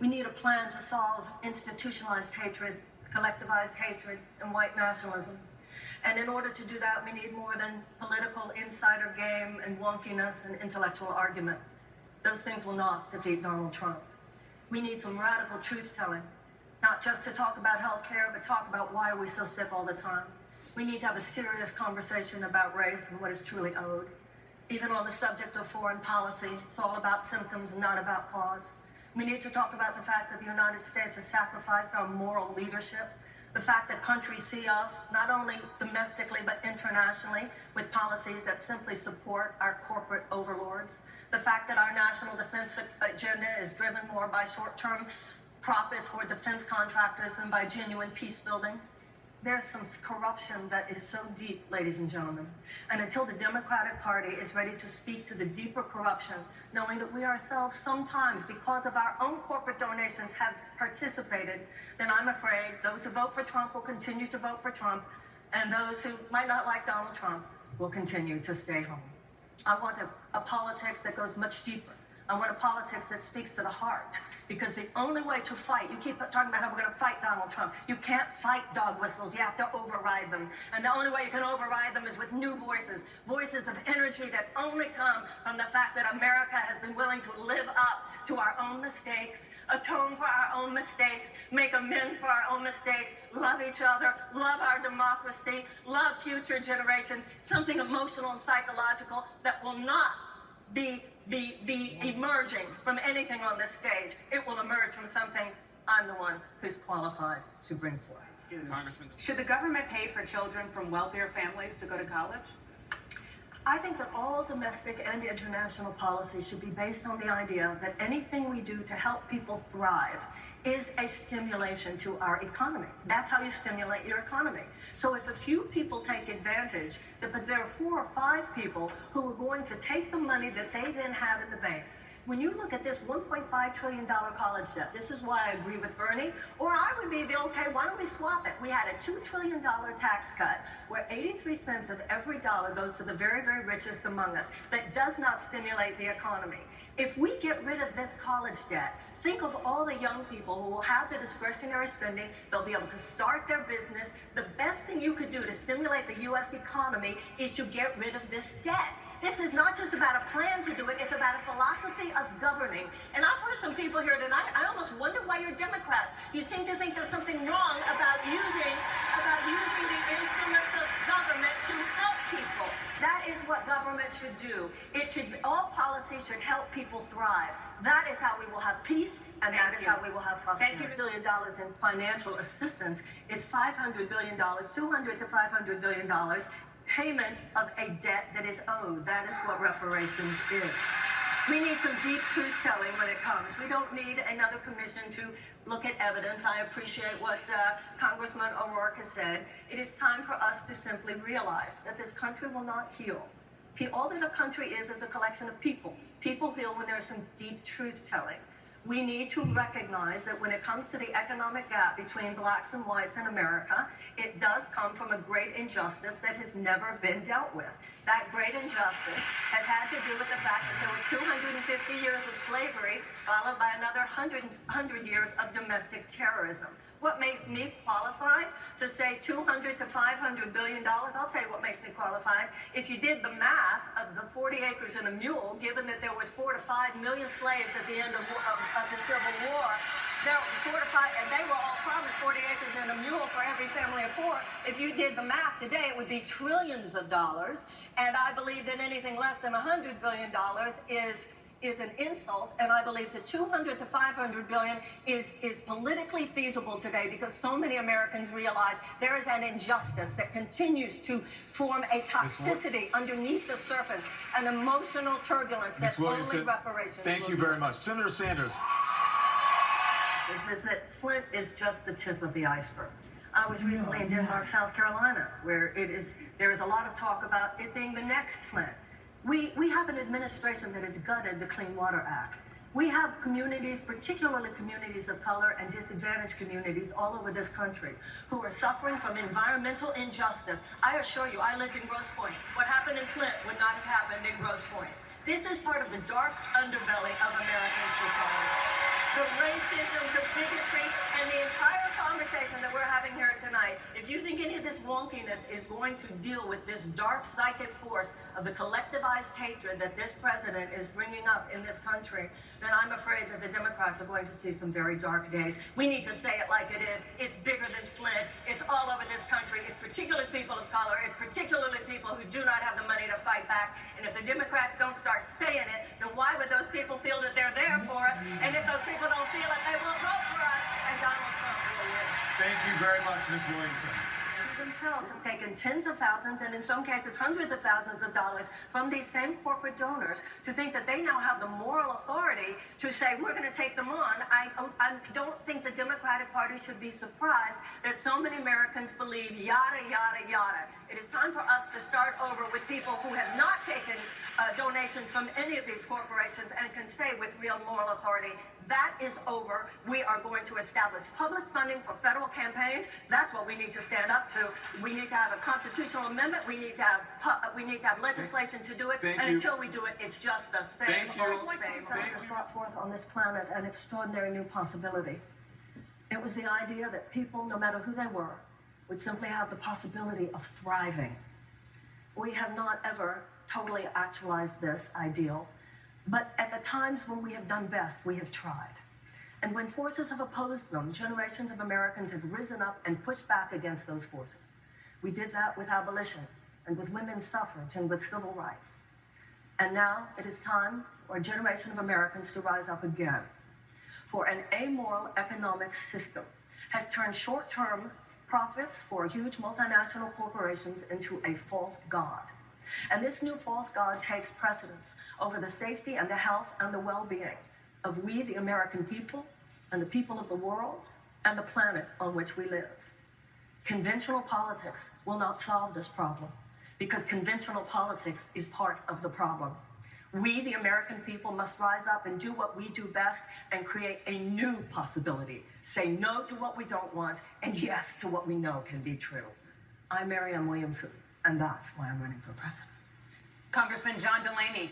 We need a plan to solve institutionalized hatred, collectivized hatred, and white nationalism. And in order to do that, we need more than political insider game and wonkiness and intellectual argument. Those things will not defeat Donald Trump. We need some radical truth-telling, not just to talk about healthcare, but talk about why we're so sick all the time. We need to have a serious conversation about race and what is truly owed. Even on the subject of foreign policy, it's all about symptoms and not about cause. We need to talk about the fact that the United States has sacrificed our moral leadership, the fact that countries see us, not only domestically but internationally, with policies that simply support our corporate overlords, the fact that our national defense agenda is driven more by short-term profits for defense contractors than by genuine peace building. There's some corruption that is so deep, ladies and gentlemen. And until the Democratic Party is ready to speak to the deeper corruption, knowing that we ourselves sometimes, because of our own corporate donations, have participated, then I'm afraid those who vote for Trump will continue to vote for Trump, and those who might not like Donald Trump will continue to stay home. I want a politics that goes much deeper. I want a politics that speaks to the heart, because the only way to fight, you keep talking about how we're going to fight Donald Trump. You can't fight dog whistles. You have to override them. And the only way you can override them is with new voices, voices of energy that only come from the fact that America has been willing to live up to our own mistakes, atone for our own mistakes, make amends for our own mistakes, love each other, love our democracy, love future generations, something emotional and psychological that will not be emerging from anything on this stage. It will emerge from something I'm the one who's qualified to bring forth. Congressman, should the government pay for children from wealthier families to go to college? I think that all domestic and international policy should be based on the idea that anything we do to help people thrive is a stimulation to our economy. That's how you stimulate your economy. So if a few people take advantage, but there are 4 or 5 people who are going to take the money that they then have in the bank. When you look at this $1.5 trillion college debt, this is why I agree with Bernie, or I would be, okay, why don't we swap it? We had a $2 trillion tax cut where 83 cents of every dollar goes to the very, very richest among us. That does not stimulate the economy. If we get rid of this college debt, think of all the young people who will have the discretionary spending. They'll be able to start their business. The best thing you could do to stimulate the U.S. economy is to get rid of this debt. This is not just about a plan to do it, it's about a philosophy of governing. And I've heard some people here tonight, I almost wonder why you're Democrats. You seem to think there's something wrong about using the instruments of government to help people. That is what government should do. All policies should help people thrive. That is how we will have peace, and that is how we will have prosperity. Thank you. $1 billion in financial assistance. It's $500 billion, $200 to $500 billion. Payment of a debt that is owed. That is what reparations is. We need some deep truth-telling when it comes. We don't need another commission to look at evidence. I appreciate what Congressman O'Rourke has said. It is time for us to simply realize that this country will not heal. All that a country is a collection of people. People heal when there's some deep truth-telling. We need to recognize that when it comes to the economic gap between blacks and whites in America, it does come from a great injustice that has never been dealt with. That great injustice has had to do with the fact that there was 250 years of slavery, followed by another 100 years of domestic terrorism. What makes me qualified to say $200 to $500 billion? I'll tell you what makes me qualified. If you did the math of the 40 acres and a mule, given that there was 4 to 5 million slaves at the end of the Civil War, there were 4 to 5, and they were all promised 40 acres and a mule for every family of 4. If you did the math today, it would be trillions of dollars. And I believe that anything less than $100 billion is an insult, and I believe that $200 to $500 billion is politically feasible today because so many Americans realize there is an injustice that continues to form a toxicity underneath the surface, an emotional turbulence that only reparations. Thank you very much. Senator Sanders. Is that Flint is just the tip of the iceberg. I was recently in Denmark, South Carolina, where there is a lot of talk about it being the next Flint. We have an administration that has gutted the Clean Water Act. We have communities, particularly communities of color and disadvantaged communities all over this country who are suffering from environmental injustice. I assure you, I lived in Grosse Pointe. What happened in Flint would not have happened in Grosse Pointe. This is part of the dark underbelly of American society. the racism, the bigotry, and the entire conversation that we're having here tonight, if you think any of this wonkiness is going to deal with this dark psychic force of the collectivized hatred that this president is bringing up in this country, then I'm afraid that the Democrats are going to see some very dark days. We need to say it like it is. It's bigger than Flint. It's all over this country. It's particularly people of color. It's particularly people who do not have the money to fight back. And if the Democrats don't start saying it, then why would those people feel that they're there for us? And if those people don't feel it, they won't vote for us. And Donald Trump will win. Thank you very much, Ms. Williamson. Themselves have taken tens of thousands and in some cases hundreds of thousands of dollars from these same corporate donors to think that they now have the moral authority to say we're going to take them on. I don't think the Democratic Party should be surprised that so many Americans believe yada, yada, yada. It is time for us to start over with people who have not taken donations from any of these corporations and can say with real moral authority, that is over. We are going to establish public funding for federal campaigns. That's what we need to stand up to. We need to have a constitutional amendment. We need to have legislation to do it. Thank and you. until we do it, it's just the same Thank you. old same. Thank Has you. brought forth on this planet an extraordinary new possibility. It was the idea that people, no matter who they were, would simply have the possibility of thriving. We have not ever totally actualized this ideal, but at the times when we have done best, we have tried. And when forces have opposed them, generations of Americans have risen up and pushed back against those forces. We did that with abolition and with women's suffrage and with civil rights. And now it is time for a generation of Americans to rise up again. For an amoral economic system has turned short-term profits for huge multinational corporations into a false god. And this new false god takes precedence over the safety and the health and the well-being of we, the American people, and the people of the world, and the planet on which we live. Conventional politics will not solve this problem, because conventional politics is part of the problem. We, the American people, must rise up and do what we do best and create a new possibility. Say no to what we don't want, and yes to what we know can be true. I'm Marianne Williamson, and that's why I'm running for president. Congressman John Delaney.